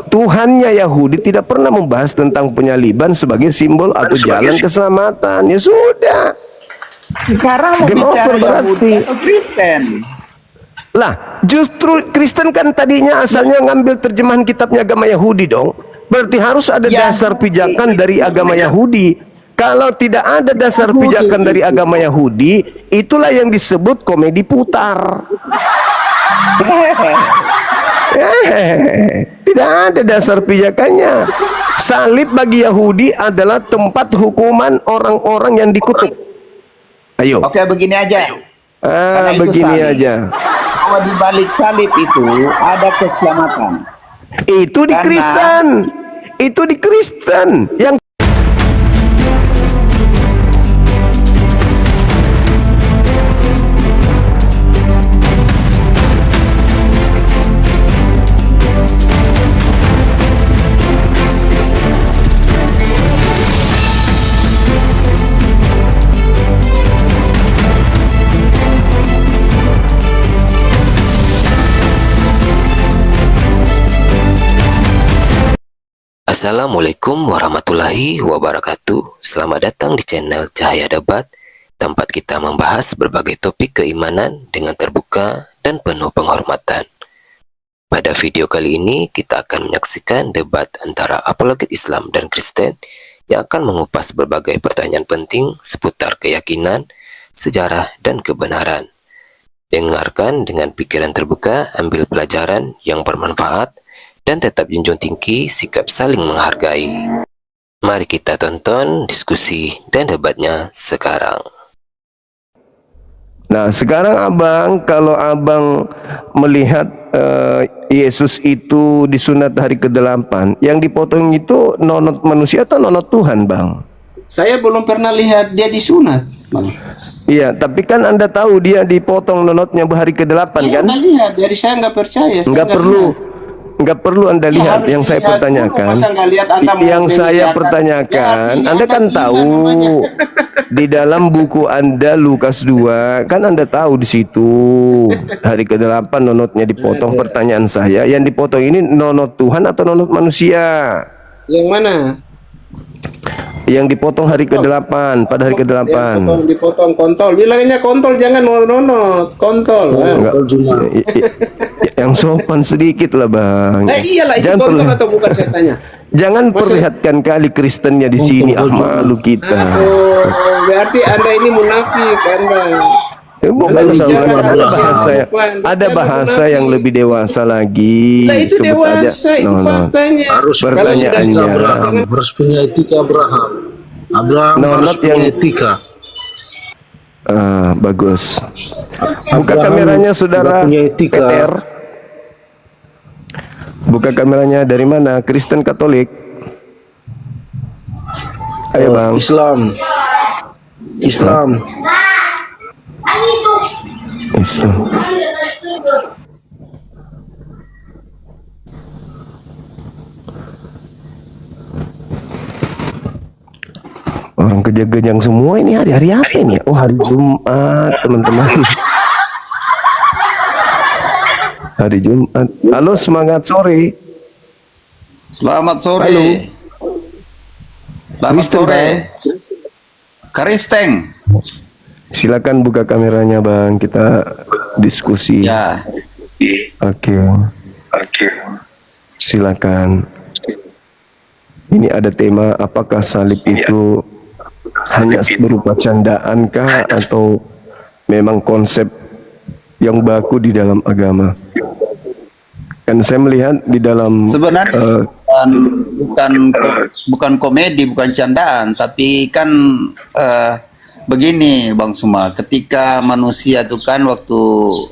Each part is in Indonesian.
Tuhannya Yahudi tidak pernah membahas tentang penyaliban sebagai simbol atau jalan keselamatan. Ya sudah. Sekarang mau Game bicara over berarti. Yahudi atau Kristen? Lah, justru Kristen kan tadinya asalnya ngambil terjemahan kitabnya agama Yahudi dong. Berarti harus ada dasar pijakan dari agama Yahudi. Kalau tidak ada dasar pijakan dari agama Yahudi, itulah yang disebut komedi putar. Tidak ada dasar pijakannya. Salib bagi Yahudi adalah tempat hukuman orang-orang yang dikutuk. Ayo. Oke, begini aja. Karena itu Begini salib. aja. Bahwa di balik salib itu ada keselamatan. Itu di Karena- Kristen. Itu di Kristen. Yang Assalamualaikum warahmatullahi wabarakatuh. Selamat datang di channel Cahaya Debat, tempat kita membahas berbagai topik keimanan dengan terbuka dan penuh penghormatan. Pada video kali ini kita akan menyaksikan debat antara apologet Islam dan Kristen yang akan mengupas berbagai pertanyaan penting seputar keyakinan, sejarah, dan kebenaran. Dengarkan dengan pikiran terbuka, ambil pelajaran yang bermanfaat, dan tetap junjung tinggi sikap saling menghargai. Mari kita tonton diskusi dan debatnya sekarang. Nah, sekarang abang, kalau abang melihat Yesus itu disunat hari ke-8, yang dipotong itu nonot manusia atau nonot Tuhan, bang? Saya belum pernah lihat dia disunat, Bang. Iya, tapi kan Anda tahu dia dipotong nonotnya hari ke-8 Saya kan? nggak lihat, jadi saya nggak percaya. Saya Nggak perlu. lihat. Nggak perlu Anda lihat. harus Yang saya dilihat pertanyakan, dulu, masa nggak lihat Anda mau yang saya melihat? pertanyakan, Ya, artinya Anda kan Anda tahu gila namanya. di dalam buku Anda Lukas 2, kan Anda tahu di situ hari ke-8 nonotnya dipotong. Pertanyaan saya, yang dipotong ini nonot Tuhan atau nonot manusia? Yang mana? Yang dipotong hari ke-8, pada hari ke-8. Dipotong kontol. Bilangnya kontol, jangan nonot. Kontol. Enggak, yang sopan sedikit lah, bang. Iyalah, itu kontol atau bukan saya tanya. Jangan perlihatkan kali Kristennya di sini, malu kita. Aduh, berarti Anda ini munafik, Anda. Bukan, ada bahasa yang lebih dewasa lagi. Nah, itu Sebut dewasa, aja. itu faktanya. Harus Pertanyaannya, Abraham, harus punya etika Abraham. Abraham harus Nonot punya yang- etika. Bagus. Buka Abraham kameranya, saudara. nggak punya etika. Peter. Buka kameranya. Dari mana? Kristen Katolik? Ayo, bang. Islam. Islam. Orang kejagaan semua ini hari-hari apa ini? Oh, hari Jumat, teman-teman. Hari Jumat. Halo, semangat sore. Selamat sore. Halo. Selamat Kristen, sore. Bang. Kristen. Silakan buka kameranya, bang. Kita diskusi. Ya. Oke. Silakan. Ini ada tema, apakah salib itu hanya berupa candaan kah atau memang konsep yang baku di dalam agama? Kan saya melihat di dalam Sebenarnya bukan komedi, bukan candaan, tapi kan begini, Bang Suma, ketika manusia itu kan waktu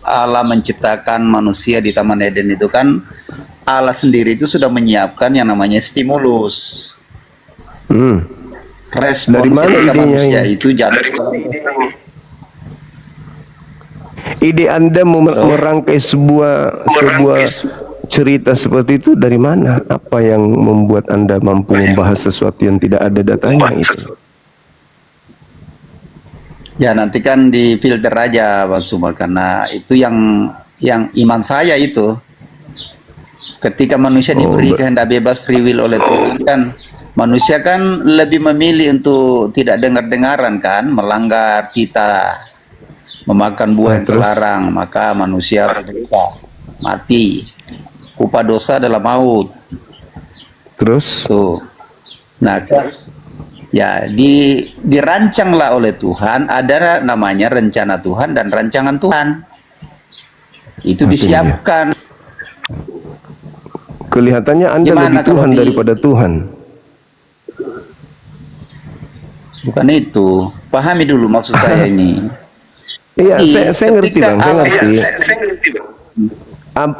Allah menciptakan manusia di Taman Eden itu kan Allah sendiri itu sudah menyiapkan yang namanya stimulus. Respon Dari mana ketika idenya manusia ini? itu jatuh. Ide Anda merangkai sebuah cerita seperti itu dari mana? Apa yang membuat Anda mampu membahas sesuatu yang tidak ada datanya itu? Ya nanti kan difilter aja, Bang Suma, karena itu yang iman saya itu. Ketika manusia diberi kehendak bebas free will oleh Tuhan kan, manusia kan lebih memilih untuk tidak dengar-dengaran kan, melanggar kita, memakan buah yang Terus? terlarang, maka manusia berdosa, mati. Upah dosa adalah maut. Terus? Tuh. Nah, ya dirancanglah oleh Tuhan, ada namanya rencana Tuhan dan rancangan Tuhan. Itu Oke, disiapkan. Kelihatannya Anda Gimana lebih kalau Tuhan di- daripada Tuhan. Bukan itu. Pahami dulu maksud saya ini. Iya, Jadi, saya ngerti ketika Bang, saya Allah- ngerti.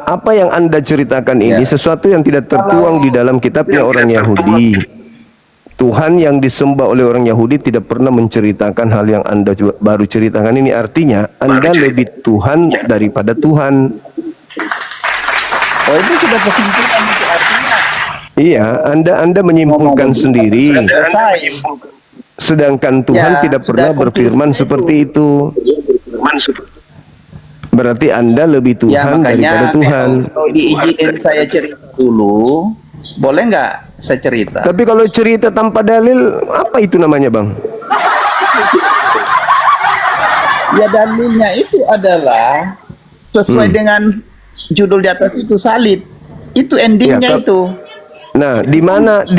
Apa yang Anda ceritakan ini Ya. sesuatu yang tidak tertuang di dalam kitabnya orang Yahudi. Tuhan yang disembah oleh orang Yahudi tidak pernah menceritakan hal yang Anda baru ceritakan ini. Artinya Anda lebih Tuhan daripada Tuhan. Oh, itu sudah kesimpulan itu artinya. Iya, Anda menyimpulkan sendiri. Selesai. Sedangkan Tuhan Ya, tidak sudah pernah berfirman konklusi seperti itu. Berarti Anda lebih Ya Tuhan daripada makanya Tuhan. kalau diizinin saya cerita dulu, boleh nggak saya cerita? Tapi kalau cerita tanpa dalil, apa itu namanya, Bang? Ya dalilnya itu adalah sesuai dengan judul di atas itu, salib. Itu endingnya Ya, itu. Nah, di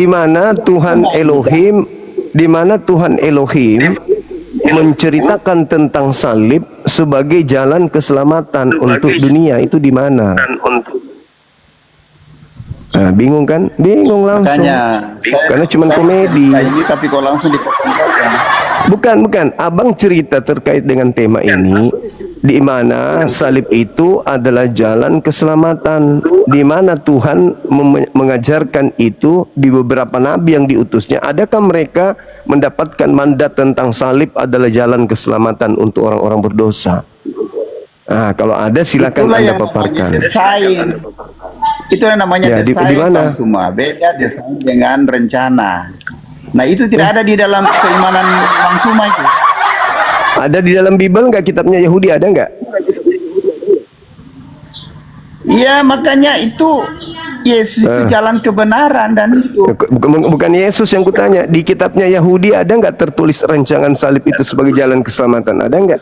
mana Tuhan Elohim, di mana Tuhan Elohim menceritakan tentang salib sebagai jalan keselamatan untuk dunia, itu di mana? Nah, bingung kan? Bingung langsung. Makanya Karena cuman komedi. Nah, ini tapi kok langsung dipotong-potong. Bukan. Abang cerita terkait dengan tema ini, di mana salib itu adalah jalan keselamatan, di mana Tuhan mengajarkan itu di beberapa nabi yang diutusnya. Adakah mereka mendapatkan mandat tentang salib adalah jalan keselamatan untuk orang-orang berdosa? Nah, kalau ada silakan Itulah Anda yang namanya paparkan. desain. Itu yang namanya Ya, di desain, mana? Bang Suma. Beda desain dengan rencana. Nah, itu tidak ada di dalam keimanan Bang Suma itu. Ada di dalam Bible nggak, kitabnya Yahudi ada nggak? Iya, makanya itu Yesus itu jalan kebenaran dan hidup. Bukan Yesus yang kutanya. Di kitabnya Yahudi ada nggak tertulis rancangan salib itu sebagai jalan keselamatan? Ada nggak?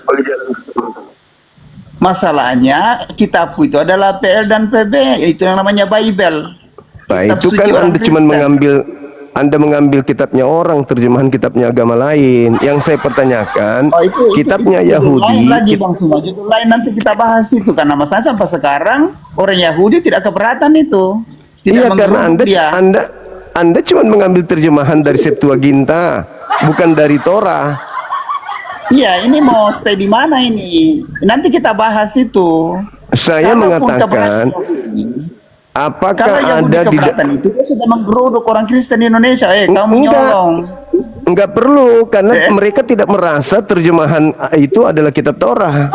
Masalahnya kitabku itu adalah PL dan PB, itu yang namanya Bible. Nah, Kitab itu suci kan orang Anda cuma Kristen. mengambil kitabnya orang, terjemahan kitabnya agama lain. Yang saya pertanyakan, Oh, itu kitabnya judul Yahudi. lain lagi Bang Suma, judul lain nanti kita bahas itu, karena masalah sampai sekarang orang Yahudi tidak keberatan itu. Tidak Iya, karena menggeruduk dia. Anda cuma mengambil terjemahan dari Septuaginta, bukan dari Torah. Iya, ini mau stay di mana ini? Nanti kita bahas itu. Saya Kalaupun mengatakan, keberatan Yahudi, apakah kalau Yahudi ada di keberatan itu, dia sudah menggeruduk orang Kristen di Indonesia. Kamu Enggak. nyolong. Enggak perlu, karena mereka tidak merasa terjemahan itu adalah kitab Torah.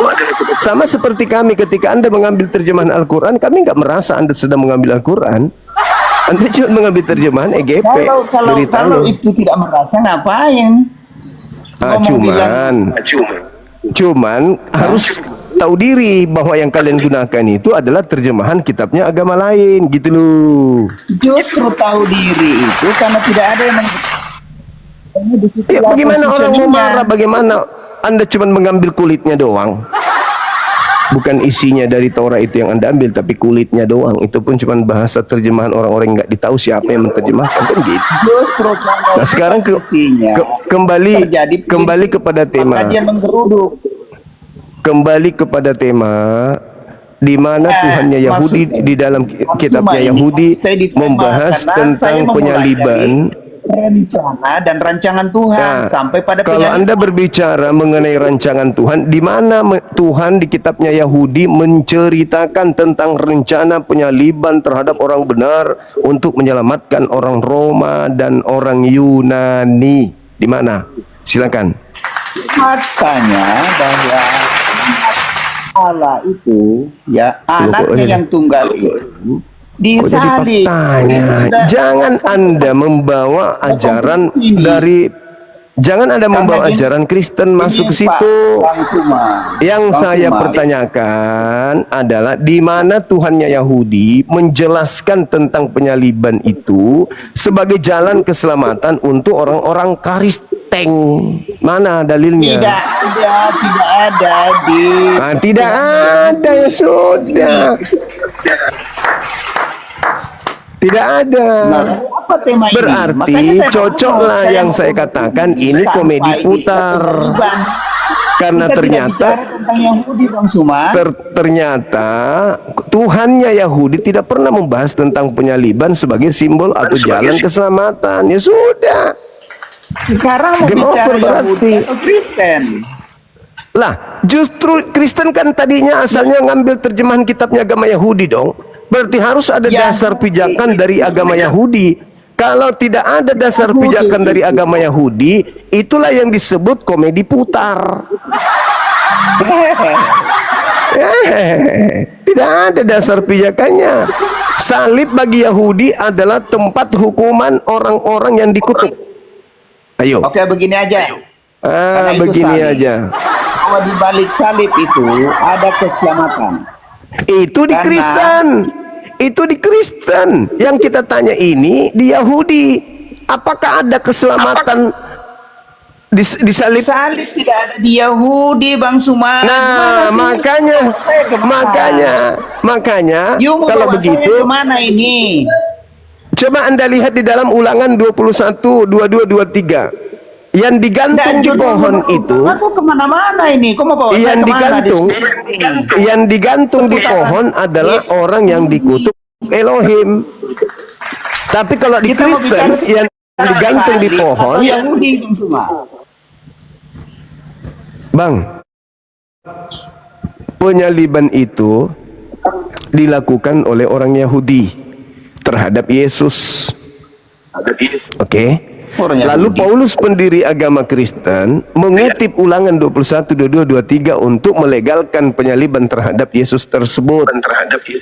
Sama seperti kami, ketika Anda mengambil terjemahan Al-Quran, kami enggak merasa Anda sedang mengambil Al-Quran. Anda cuma mengambil terjemahan EGP dari Kalau Talo. itu tidak merasa, ngapain? Cuman harus tahu diri bahwa yang kalian gunakan itu adalah terjemahan kitabnya agama lain, gitu loh. Justru tahu diri itu karena tidak ada yang Ya, bagaimana orang mau positioningnya. marah? Bagaimana Anda cuma mengambil kulitnya doang? Bukan isinya dari Torah itu yang Anda ambil, tapi kulitnya doang. Itu pun cuma bahasa terjemahan orang-orang yang nggak ditahu siapa yang menerjemahkan, kan gitu. Justru kalau Nah, sekarang isinya terjadi kembali kepada tema. maka dia menggeruduk. Kembali kepada tema, di mana Tuhannya Yahudi di dalam kitabnya Cuma ini Yahudi stay di tema, membahas karena saya tentang memulai penyaliban. dari rencana dan rancangan Tuhan Nah, sampai pada kalau penyaliban. Anda berbicara mengenai rancangan Tuhan, di mana Tuhan di kitabnya Yahudi menceritakan tentang rencana penyaliban terhadap orang benar untuk menyelamatkan orang Roma dan orang Yunani. Di mana? Silakan. Makanya bahwa Allah itu ya anaknya yang tunggal itu Kok jadi disalib. bertanya? Itu sudah- Jangan Anda membawa ajaran ini. dari Jangan ada Karena membawa gini, ajaran Kristen masuk ke ini Pak, situ. Bang Suma, Yang Bang saya Suma, pertanyakan adalah di mana Tuhannya Yahudi menjelaskan tentang penyaliban itu sebagai jalan keselamatan untuk orang-orang Kristen. Mana dalilnya? tidak ada di Tidak ada, ya sudah. Tidak ada. Nah, apa tema ini? Makanya Berarti saya cocoklah saya yang mau saya katakan konklusi ini tanpa komedi ini putar. penyaliban. Karena Kita tidak ternyata bicara tentang Yahudi, Bang Suma. ternyata Tuhannya Yahudi tidak pernah membahas tentang penyaliban sebagai simbol atau jalan keselamatan. Ya sudah. Sekarang mau Game bicara over berarti. Yahudi atau Kristen. Lah, justru Kristen kan tadinya asalnya ngambil terjemahan kitabnya agama Yahudi dong. Berarti harus ada Ya, dasar pijakan dari agama Yahudi. Kalau tidak ada dasar pijakan dari agama Yahudi, itulah yang disebut komedi putar. Tidak ada dasar pijakannya. Salib bagi Yahudi adalah tempat hukuman orang-orang yang dikutuk. Ayo. Oke, begini aja. Karena itu Begini salib. aja. Bahwa di balik salib itu ada keselamatan. Itu di Karena- Kristen. Itu di Kristen. Yang kita tanya ini di Yahudi. Apakah ada keselamatan di salib? Salib tidak ada di Yahudi, Bang Suma. Nah, makanya You mau kalau bawa saya begitu kemana ini? coba Anda lihat di dalam Ulangan 21 22 23 yang digantung di pohon itu, Aku kemana-mana ini. Kok mau bawa saya yang kemana? digantung di pohon adalah orang yang dikutuk Elohim. Tapi kalau di Kita mau Kristen bicara yang digantung di salib pohon, atau Yahudi, Bang Suma. Bang, penyaliban itu dilakukan oleh orang Yahudi terhadap Yesus. Oke. Orang Lalu Yahudi. Paulus pendiri agama Kristen mengutip Ulangan 21 22 23 untuk melegalkan penyaliban terhadap Yesus tersebut.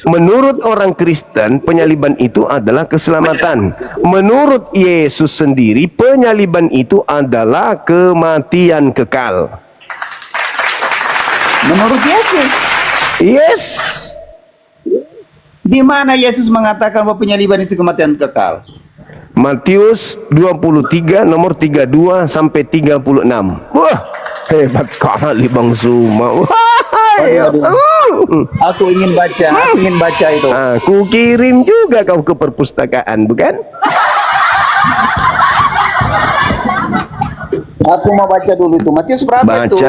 Menurut orang Kristen, penyaliban itu adalah keselamatan. Menurut Yesus sendiri, penyaliban itu adalah kematian kekal. Menurut Yesus, Yes. di mana Yesus mengatakan bahwa penyaliban itu kematian kekal? Matius 23 nomor 32 sampai 36. Wah, hebat kali Bang Suma. Aku ingin baca itu. Aku kirim juga kau ke perpustakaan, bukan? Aku mau baca dulu itu. Matius berapa itu?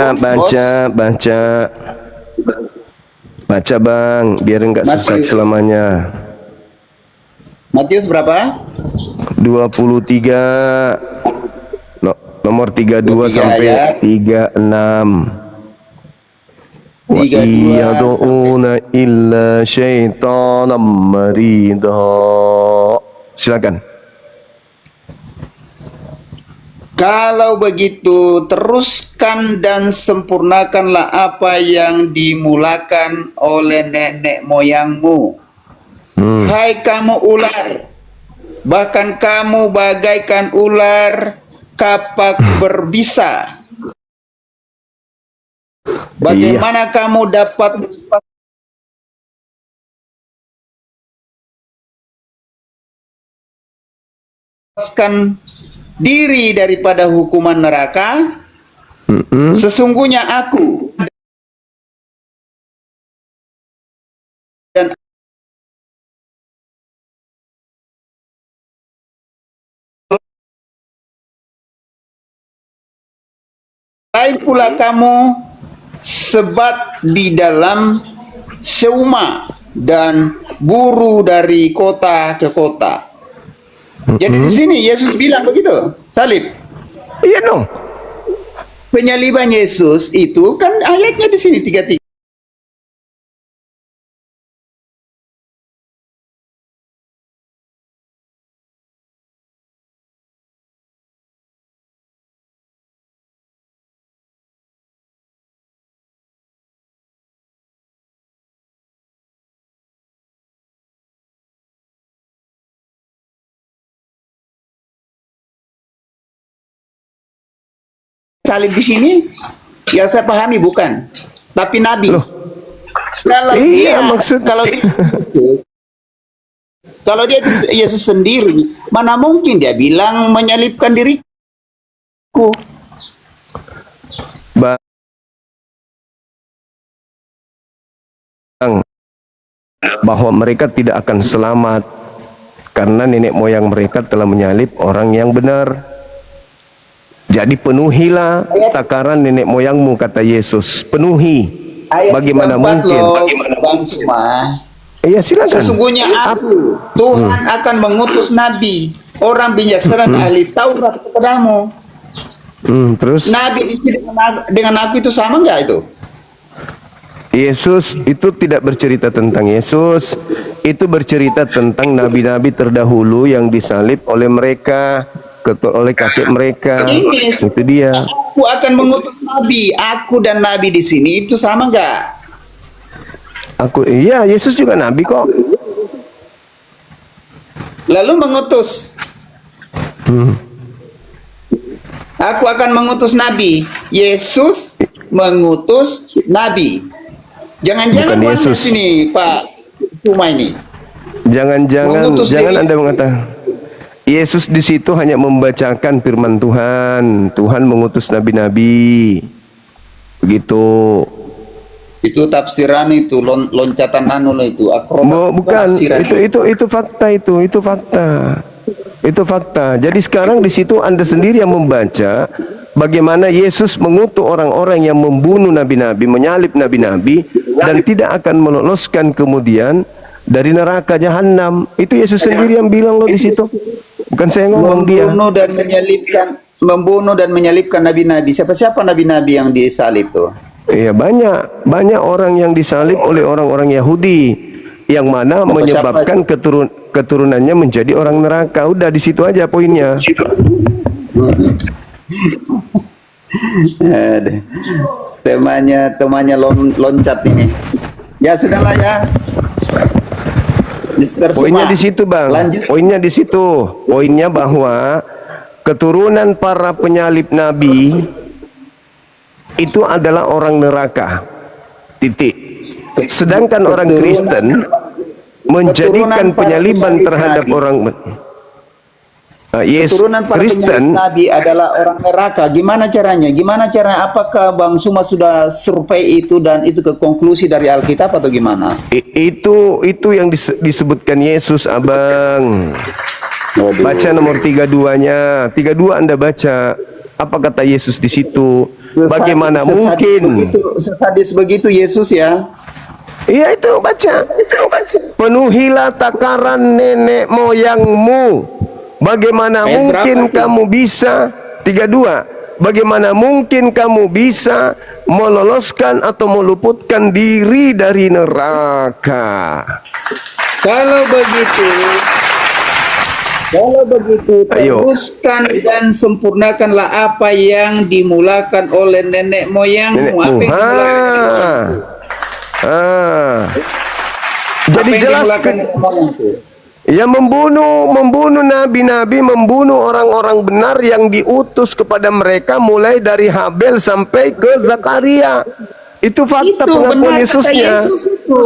Baca Bang, biar enggak susah Matius. selamanya. Matius berapa? 23 nomor 32 23 sampai ayat. 36. Wa 32 iyaduna illa syaitanam marida. Silakan. Kalau begitu, teruskan dan sempurnakanlah apa yang dimulakan oleh nenek moyangmu. Hai kamu ular, bahkan kamu bagaikan ular kapak berbisa. Bagaimana kamu dapat melepaskan diri daripada hukuman neraka? Sesungguhnya aku dan lain pula kamu sebat di dalam seuma dan buru dari kota ke kota. Jadi di sini Yesus bilang begitu, salib. Iya dong. Penyaliban Yesus itu kan ayatnya di sini 33. disalib di sini, yang saya pahami bukan, tapi Nabi. Loh. Kalau Iya, dia, maksud- kalau dia itu Yesus sendiri, mana mungkin dia bilang menyalibkan diriku? Bang, bahwa mereka tidak akan selamat karena nenek moyang mereka telah menyalib orang yang benar. Jadi penuhilah takaran nenek moyangmu, kata Yesus. Penuhi. Ayat Bagaimana 34 mungkin? loh, Bang Suma. Iya, silakan. Sesungguhnya aku, Tuhan akan mengutus nabi, orang bijaksana dan ahli Taurat kepadamu. Terus Nabi di sini dengan aku itu sama nggak itu? Yesus itu tidak bercerita tentang Yesus, itu bercerita tentang nabi-nabi terdahulu yang disalib oleh mereka, oleh kakek mereka. Ini Itu dia. aku akan mengutus nabi, aku dan nabi di sini itu sama nggak? Iya, Yesus juga nabi kok. Lalu mengutus. Aku akan mengutus nabi. Yesus mengutus nabi. Jangan-jangan Bukan Anda Yesus. sini, Pak Cuma ini. Jangan Mengutus jangan diri. Anda mengatakan Yesus di situ hanya membacakan firman Tuhan. Tuhan mengutus nabi-nabi. Begitu. Itu tafsiran itu loncatan itu akrobat. Bukan, tafsiran. itu fakta, itu fakta. Itu fakta. Jadi sekarang di situ Anda sendiri yang membaca bagaimana Yesus mengutuk orang-orang yang membunuh nabi-nabi, menyalib nabi-nabi dan tidak akan meloloskan kemudian dari neraka jahanam. Itu Yesus sendiri yang bilang loh di situ. Bukan saya ngomong, dia. Membunuh dan menyalibkan nabi-nabi. Siapa-siapa nabi-nabi yang disalib tuh? Iya, banyak orang yang disalib oleh orang-orang Yahudi yang mana menyebabkan keturunannya menjadi orang neraka. Udah di situ aja poinnya. Aduh. Temanya loncat ini. Ya sudahlah ya. Mister Poinnya Suma. di situ, Bang. Lanjut. Poinnya di situ. Poinnya bahwa keturunan para penyalib nabi itu adalah orang neraka. Titik. Sedangkan orang Kristen menjadikan penyaliban terhadap orang Keturunan para Kristen. penyalib nabi adalah orang neraka. Gimana caranya? Apakah Bang Suma sudah survei itu dan itu ke konklusi dari Alkitab atau gimana? Itu yang disebutkan Yesus, Abang. Baca nomor 32-nya. 32 Anda baca. Apa kata Yesus di situ? Bagaimana mungkin? Sesadis begitu Yesus ya. Iya, itu baca. Penuhilah takaran nenek moyangmu. Bagaimana Ayat mungkin berapa itu? kamu bisa? 32. Bagaimana mungkin kamu bisa meloloskan atau meluputkan diri dari neraka? Kalau begitu, Ayo. teruskan dan sempurnakanlah apa yang dimulakan oleh nenek moyangmu. Nenekmu. Apa yang dimulakan? Jadi Apa yang jelas dimulakan nenek moyangku? ya membunuh nabi-nabi, membunuh orang-orang benar yang diutus kepada mereka mulai dari Habel sampai ke Zakaria. Itu fakta Itu pengakuan benar kata Yesusnya. Yesus itu.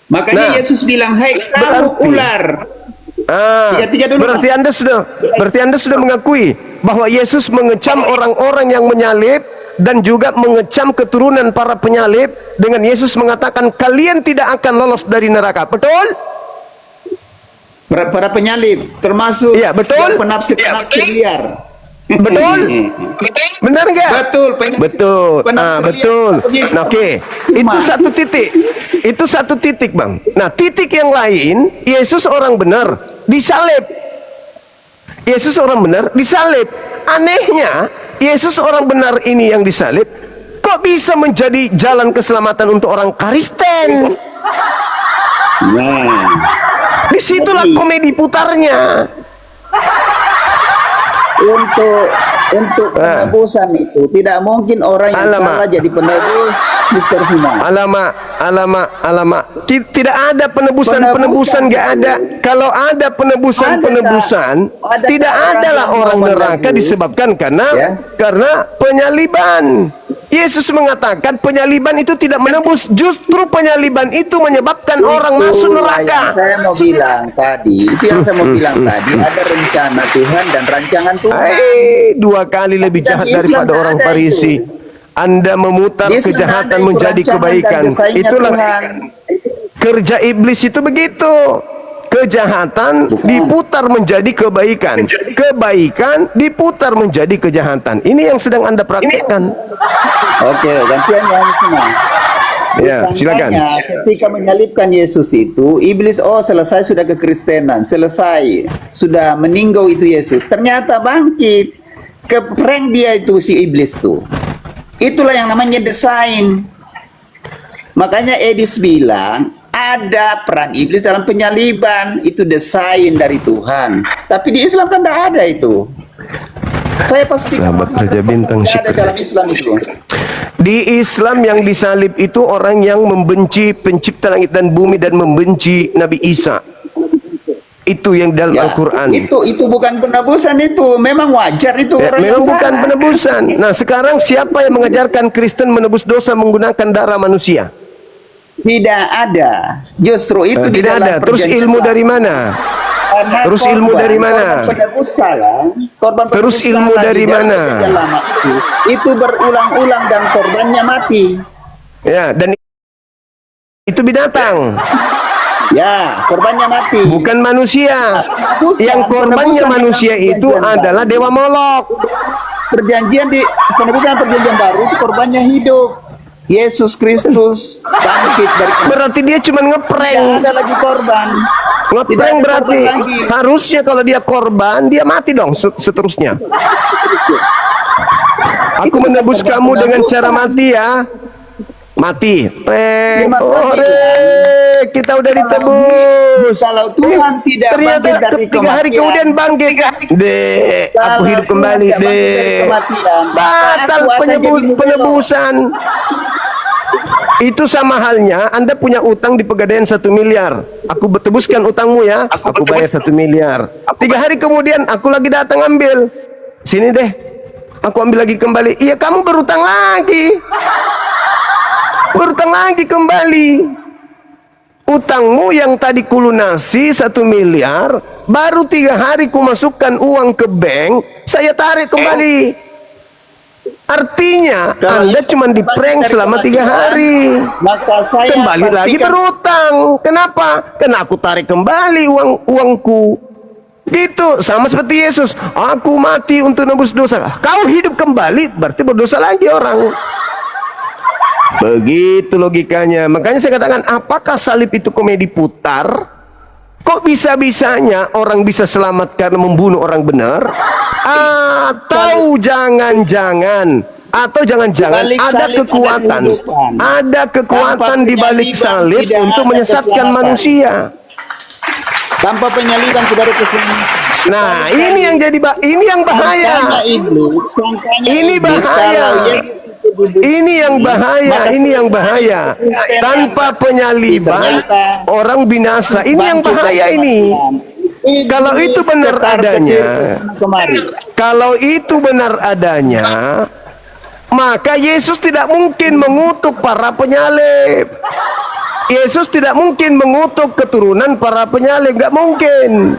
Makanya Nah, Yesus bilang, "Hai kamu berarti- ular." Tiga dulu, berarti Anda sudah mengakui bahwa Yesus mengecam orang-orang yang menyalib dan juga mengecam keturunan para penyalib dengan Yesus mengatakan kalian tidak akan lolos dari neraka. Betul? Para penyalib termasuk Iya, betul. yang penafsir liar. Betul? Benar nggak? Betul, Betul. penafsir Betul. liar. Nah, oke. Itu satu titik. Itu satu titik, Bang. Nah, titik yang lain, Yesus orang benar disalib. Yesus orang benar disalib. Anehnya, Yesus orang benar ini yang disalib kok bisa menjadi jalan keselamatan untuk orang Kristen? Nah, Disitulah komedi putarnya. untuk Untuk penebusan itu tidak mungkin orang yang Alamak. salah jadi penebus, Mister Hima. Alamak. Tidak ada penebusan, nggak ada. Kalau ada penebusan, Ada tidak orang adalah yang orang mau neraka menebus, disebabkan karena ya. penyaliban. Yesus mengatakan penyaliban itu tidak menebus, justru penyaliban itu menyebabkan orang masuk Itulah neraka. yang saya mau bilang tadi, itu yang saya mau bilang tadi, ada rencana Tuhan dan rancangan Tuhan. Dua kali lebih jahat Di Islam daripada nggak orang ada Farisi. itu. Anda memutar Di Islam kejahatan nggak ada itu menjadi rancangan dan kebaikan. desainnya Itulah Tuhan. kerja iblis itu begitu. Kejahatan diputar menjadi kebaikan. Kebaikan diputar menjadi kejahatan. Ini yang sedang Anda praktikkan. Oke, gantian ya semua. Ya, silakan. Ketika menyalibkan Yesus itu, iblis selesai sudah kekristenan, selesai sudah meninggal itu Yesus. Ternyata bangkit, keprank dia itu si iblis tuh. Itulah yang namanya desain. Makanya Edis bilang ada peran iblis dalam penyaliban, itu desain dari Tuhan. Tapi di Islam kan tidak ada itu. Saya pasti Sahabat Raja Bintang, ada dalam Islam itu. Di Islam yang disalib itu orang yang membenci pencipta langit dan bumi dan membenci Nabi Isa. Itu yang dalam Al-Quran. Itu bukan penebusan, itu memang wajar itu orang Memang yang bukan salah. penebusan. Nah, sekarang siapa yang mengajarkan Kristen menebus dosa menggunakan darah manusia? Tidak ada. Justru itu di Tidak dalam ada. Terus perjanjian ilmu lama. dari mana? Karena Terus ilmu dari mana? Korban penebus salah, korban Terus penebus ilmu salah dari di dalam mana? perjanjian lama itu berulang-ulang dan korbannya mati. Ya, dan itu binatang, Ya, korbannya mati. bukan manusia. Penebusan- Yang korbannya penebusan manusia dalam itu perjanjian adalah baru. Dewa Molok. Perjanjian di penebusan perjanjian baru itu korbannya hidup. Yesus Kristus bangkit dari kematian. Berarti dia cuma Tidak ngeprank. ada lagi korban. Tidak Ngeprank ada berarti korban lagi. harusnya kalau dia korban dia mati dong seterusnya. Aku menebus korban kamu dengan penebusan. cara mati ya. Mati. Dia mati. Kita udah ditebus. Kalau Tuhan tidak Ternyata bangkit dari 3 hari kematian, kemudian bangkit. Dek, aku Kalau hidup Tuhan kembali, tidak bangkit dari Dek. kematian, Batal aku akan jadi mubelok. penebusan. Itu sama halnya Anda punya utang di Pegadaian 1 miliar. Aku tebuskan utangmu ya. Aku bayar 1 miliar. 3 hari kemudian aku lagi datang ambil. Sini deh. Aku ambil lagi kembali. Iya, kamu berutang lagi. Berutang lagi kembali. Utangmu yang tadi kulunasi 1 miliar, baru 3 hari ku masukkan uang ke bank, saya tarik kembali. Artinya Anda cuma diprank selama 3 hari. Maka saya Kembali lagi pastikan- berutang. Kenapa? Karena aku tarik kembali uangku. Gitu, sama seperti Yesus. Aku mati untuk nebus dosa. Kau hidup kembali, berarti berdosa lagi orang. Begitu logikanya. Makanya saya katakan, apakah salib itu komedi putar? Kok bisa-bisanya orang bisa selamat karena membunuh orang benar? Atau jangan-jangan Balik ada salib kekuatan, ada kehidupan. ada kekuatan Tanpa di balik penyaliban salib tidak untuk ada menyesatkan keselamatan. manusia. Tanpa penyaliban tidak ada keselamatan. Nah, ini yang jadi ini yang bahaya. Sangkanya iblis, sangkanya Ini iblis, bahaya. kalau Yesus itu dibunuh, Ini yang bahaya, maka ini yang bahaya. Kristen Tanpa penyaliban ternyata orang binasa. Ini yang bangkit bahaya dari ini. kematian. Iblis Kalau itu benar ketar-ketir adanya, kemari. kalau itu benar adanya, maka Yesus tidak mungkin mengutuk para penyalib. Yesus tidak mungkin mengutuk keturunan para penyalib, nggak mungkin.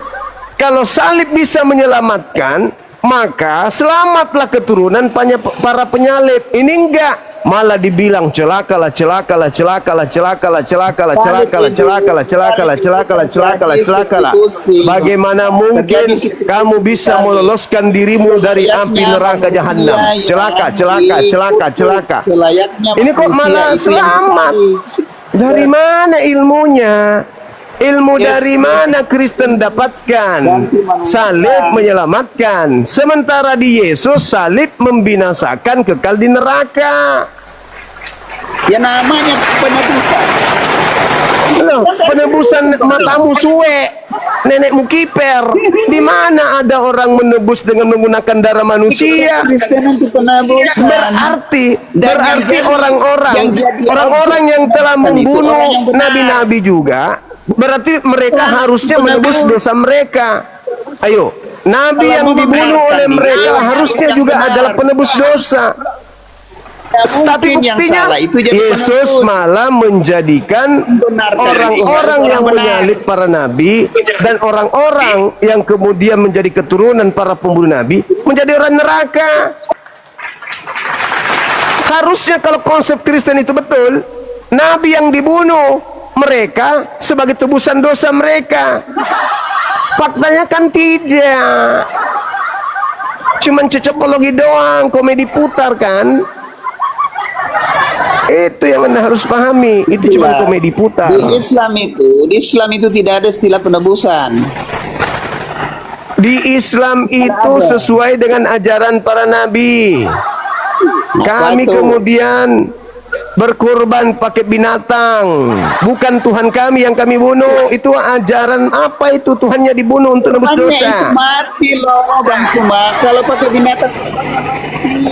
Kalau salib bisa menyelamatkan, maka selamatlah keturunan para penyalib. Ini enggak, malah dibilang celakalah, celakalah, celakalah, celakalah, celakalah, celakalah, celakalah, celakalah, celakalah, celakalah, celakalah. Bagaimana mungkin kamu bisa meloloskan dirimu dari api neraka jahanam? Celaka, celaka, celaka, celaka. Ini kok malah selamat? Dari mana ilmunya? Ilmu dari mana Kristen dapatkan? Salib menyelamatkan. Sementara di Yesus salib membinasakan, kekal di neraka. Ya namanya penebusan. Loh, penebusan matamu suwe, nenekmu kiper. Di mana ada orang menebus dengan menggunakan darah manusia? Kristen itu penebusan. Berarti orang-orang yang telah membunuh nabi-nabi juga, berarti mereka harusnya menebus dosa mereka. Ayo, nabi yang dibunuh oleh mereka harusnya juga adalah penebus dosa. Tapi buktinya Yesus malah menjadikan orang-orang yang menyalib para nabi dan orang-orang yang kemudian menjadi keturunan para pembunuh nabi menjadi orang neraka. Harusnya kalau konsep Kristen itu betul, nabi yang dibunuh mereka sebagai tebusan dosa mereka. Faktanya kan tidak. Cuman cocokologi doang, komedi putar kan. Itu yang Anda harus pahami. Itu cuma komedi putar. Di Islam itu tidak ada istilah penebusan. Di Islam itu sesuai dengan ajaran para nabi. Kami kemudian berkorban pakai binatang, bukan Tuhan kami yang kami bunuh. Itu ajaran apa itu? Tuhannya dibunuh untuk nebus dosa. Itu mati loh Bang Suma. Kalau pakai binatang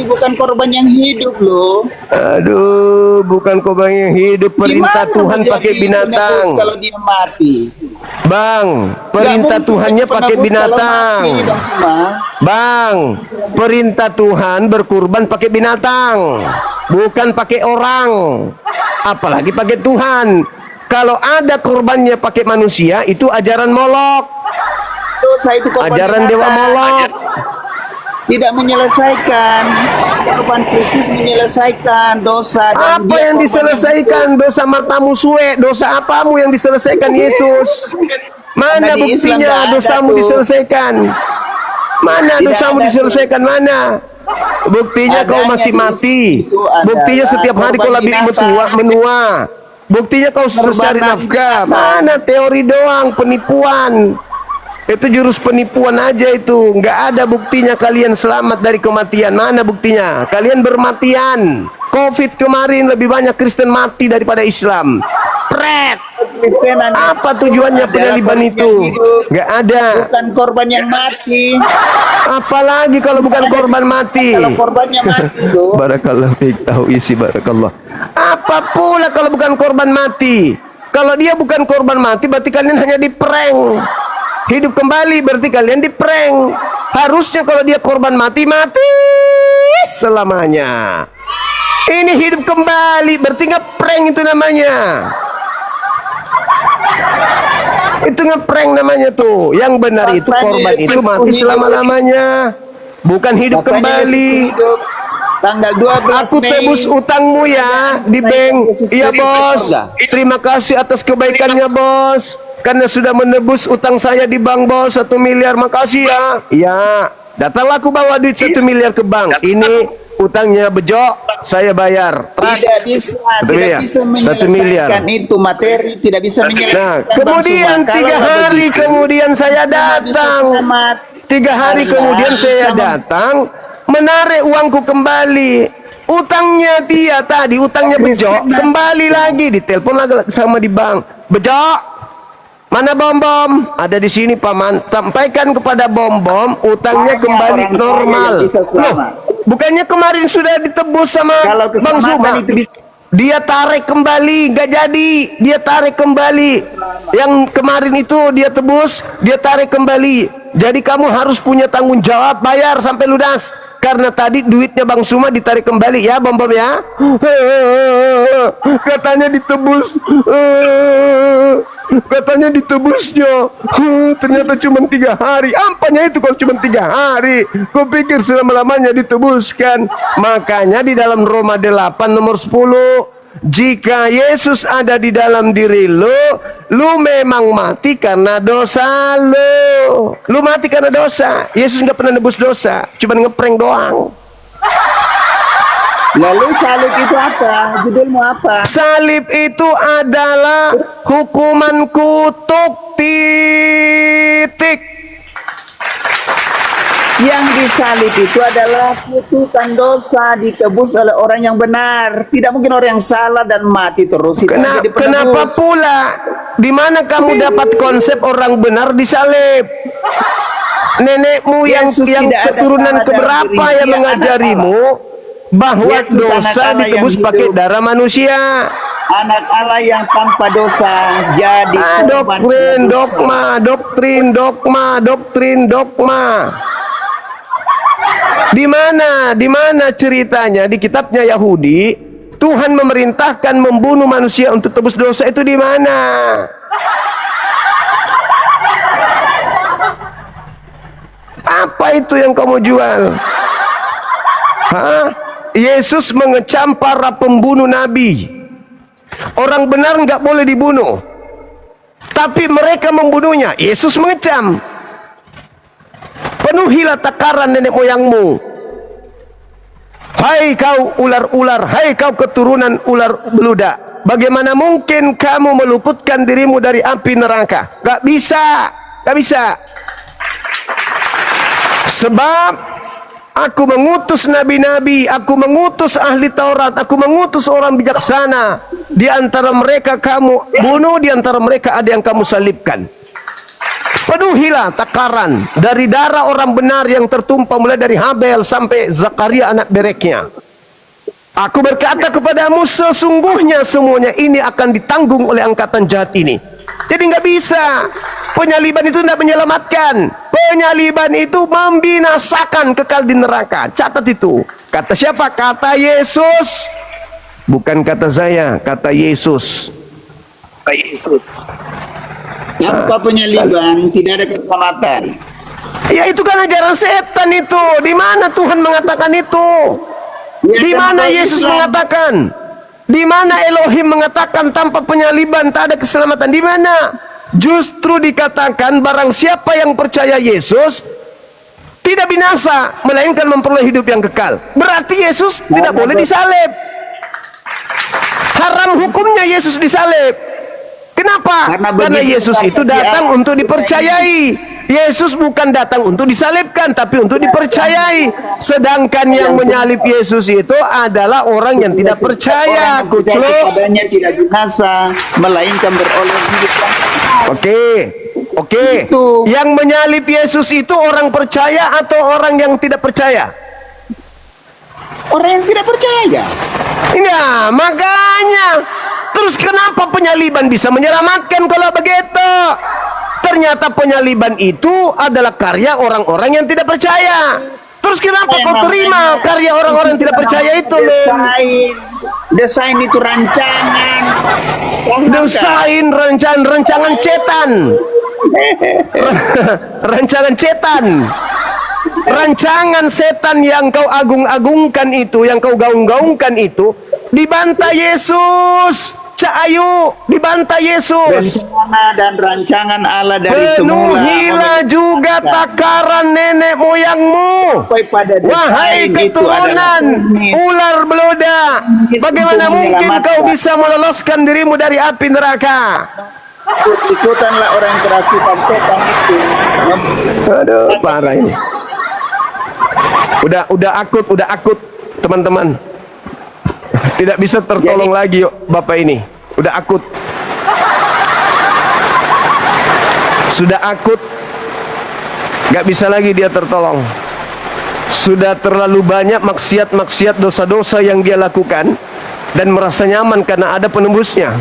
bukan korban yang hidup loh. Aduh, bukan korban yang hidup. Perintah Gimana Tuhan menjadi pakai binatang. penebus kalau dia mati? Bang, perintah Tuhannya pakai binatang. Bang Suma. Bang, perintah Tuhan berkurban pakai binatang, bukan pakai orang. Apalagi pakai Tuhan. Kalau ada korbannya pakai manusia, itu ajaran Molok. Dosa itu korban Ajaran binatang. Dewa Molok. Tidak menyelesaikan. Korban Kristus menyelesaikan dosa. Dan Apa dia yang korban diselesaikan? Dosa matamu suwe. Dosa apamu yang diselesaikan Yesus? Mana Karena di Islam buktinya nggak ada dosamu tuh. diselesaikan? Mana Tidak dosamu ada diselesaikan? Mana? Buktinya kau Adanya masih di mati. itu adalah Buktinya setiap hari kau korban lebih binatang. menua. Buktinya kau susah cari Korban nafkah. binatang. Mana teori doang, penipuan. Itu jurus penipuan aja itu. Nggak ada buktinya kalian selamat dari kematian. Mana buktinya? Kalian bermatian. Covid kemarin lebih banyak Kristen mati daripada Islam. Pret. Kristenan Apa tujuannya adalah penyaliban korban itu? yang hidup, Nggak ada. bukan korban yang mati. Apalagi kalau bukan korban mati. Kalau korbannya mati tuh. Barakallah fiik, tahu isi barakallah. Apa pula kalau bukan korban mati? Kalau dia bukan korban mati berarti kalian hanya diprank. Hidup kembali berarti kalian diprank. Harusnya kalau dia korban mati, mati selamanya. Ini hidup kembali berarti ngeprank itu namanya. Itu ngeprank namanya tuh. Yang benar itu Katanya korban Yesus itu mati hidup. selama-lamanya. Bukan hidup Katanya kembali. Yesus hidup. Tanggal 12 Aku Mei. tebus utangmu ya di bank. Yesus Iya Kristus bos. surga. Terima kasih atas kebaikannya bos. Karena sudah menebus utang saya di bank bos 1 miliar. Makasih ya. Ya. Datanglah aku bawa duit 1 miliar ke bank. Ini utangnya Bejo. Saya bayar. Tidak bisa, Satu miliar. tidak bisa 1 miliar. menyelesaikan itu materi, tidak bisa menyelesaikan. Nah, Bang kemudian Suma. 3 Kalau hari begitu, kemudian saya tidak bisa datang. selamat. 3 hari Karena kemudian saya sama- datang menarik uangku kembali. Utangnya dia tadi, utangnya Bejo, kembali lagi ditelepon lagi sama di bank. Bejo, mana bom-bom? Ada di sini paman. Sampaikan kepada bom-bom, utangnya Banyak kembali orang kaya normal. yang bisa selamat. Loh, bukannya kemarin sudah ditebus sama Kalau Bang Zuma? keselamatan itu bisa. Dia tarik kembali, gak jadi. Dia tarik kembali. Yang kemarin itu dia tebus, dia tarik kembali. Jadi kamu harus punya tanggung jawab, bayar sampai lunas. Karena tadi duitnya Bang Suma ditarik kembali ya, bom-bom ya. Katanya ditebus. Katanya ditebusnya. Ternyata cuma 3 hari. Apanya itu kalau cuma 3 hari? Kupikir selama-lamanya ditebuskan. Makanya di dalam Roma 8 nomor 10, jika Yesus ada di dalam diri lu memang mati karena dosa lu. Lu mati karena dosa. Yesus nggak pernah nebus dosa, cuma ngeprank doang. Lalu salib itu apa? Judulmu apa? Salib itu adalah hukuman kutuk, titik. Yang disalib itu adalah kutukan dosa, ditebus oleh orang yang benar. Tidak mungkin orang yang salah dan mati terus itu jadi penebus. Kenapa pula? Di mana kamu dapat konsep orang benar disalib? Nenekmu yang Yesus tidak ada keturunan salah dalam keberapa diri yang dia, mengajarimu bahwa Yesus anak dosa Allah yang ditebus pakai hidup. darah manusia? Anak Allah yang tanpa dosa jadi korban Doktrin, dosa. doktrin, dogma. Di mana ceritanya di kitabnya Yahudi Tuhan memerintahkan membunuh manusia untuk tebus dosa itu di mana? Apa itu yang kamu jual? Hah? Yesus mengecam para pembunuh nabi. Orang benar nggak boleh dibunuh, tapi mereka membunuhnya. Yesus mengecam. Penuhilah takaran nenek moyangmu. Hai kau ular-ular, hai kau keturunan ular beludak. Bagaimana mungkin kamu meluputkan dirimu dari api neraka? Gak bisa, gak bisa. Sebab aku mengutus nabi-nabi, aku mengutus ahli Taurat, aku mengutus orang bijaksana. Di antara mereka kamu bunuh, di antara mereka ada yang kamu salibkan. Penuhilah takaran dari darah orang benar yang tertumpah mulai dari Habel sampai Zakaria anak Bereknya. Aku berkata kepadamu, sesungguhnya semuanya ini akan ditanggung oleh angkatan jahat ini. Jadi nggak bisa. Penyaliban itu tidak menyelamatkan. Penyaliban itu membinasakan, kekal di neraka. Catat itu. Kata siapa? Kata Yesus. Bukan kata saya, kata Yesus. Tanpa penyaliban tidak ada keselamatan. Ya itu kan ajaran setan itu. Di mana Tuhan mengatakan itu? Ya, Di mana tanpa Yesus Islam. mengatakan? Di mana Elohim mengatakan tanpa penyaliban tak ada keselamatan? Di mana? Justru dikatakan barang siapa yang percaya Yesus tidak binasa, melainkan memperoleh hidup yang kekal. Berarti Yesus tidak boleh disalib. Haram hukumnya Yesus disalib. Kenapa? Karena Karena begitu Yesus itu kata datang siapa? untuk dipercayai. Yesus bukan datang untuk disalibkan, tapi untuk dipercayai. Sedangkan yang menyalib Yesus itu adalah orang yang tidak percaya. Orang yang percaya Kucluk. kepadanya tidak binasa, melainkan beroleh hidup yang kekal. Oke. Itu. Yang menyalib Yesus itu orang percaya atau orang yang tidak percaya? Orang yang tidak percaya. Nah, makanya. Terus kenapa penyaliban bisa menyelamatkan kalau begitu? Ternyata penyaliban itu adalah karya orang-orang yang tidak percaya. Terus kenapa kau terima karya orang-orang yang tidak percaya itu, Lin? Desain itu rancangan. Rancangan cetan. Rancangan cetan. Rancangan setan yang kau agung-agungkan itu, yang kau gaung-gaungkan itu, dibantah Yesus. Cak Ayu, dibantah Yesus. Rencana dan rancangan Allah dari semula. Penuhilah juga takaran nenek moyangmu. Wahai keturunan ular beludak, bagaimana mungkin kau bisa meloloskan dirimu dari api neraka? Ikutanlah orang yang kerasukan setan itu. Aduh, parah ini. Udah akut, teman-teman. Tidak bisa tertolong lagi yuk, Bapak ini. Udah akut. Sudah akut. Gak bisa lagi dia tertolong. Sudah terlalu banyak maksiat-maksiat, dosa-dosa yang dia lakukan dan merasa nyaman karena ada penembusnya.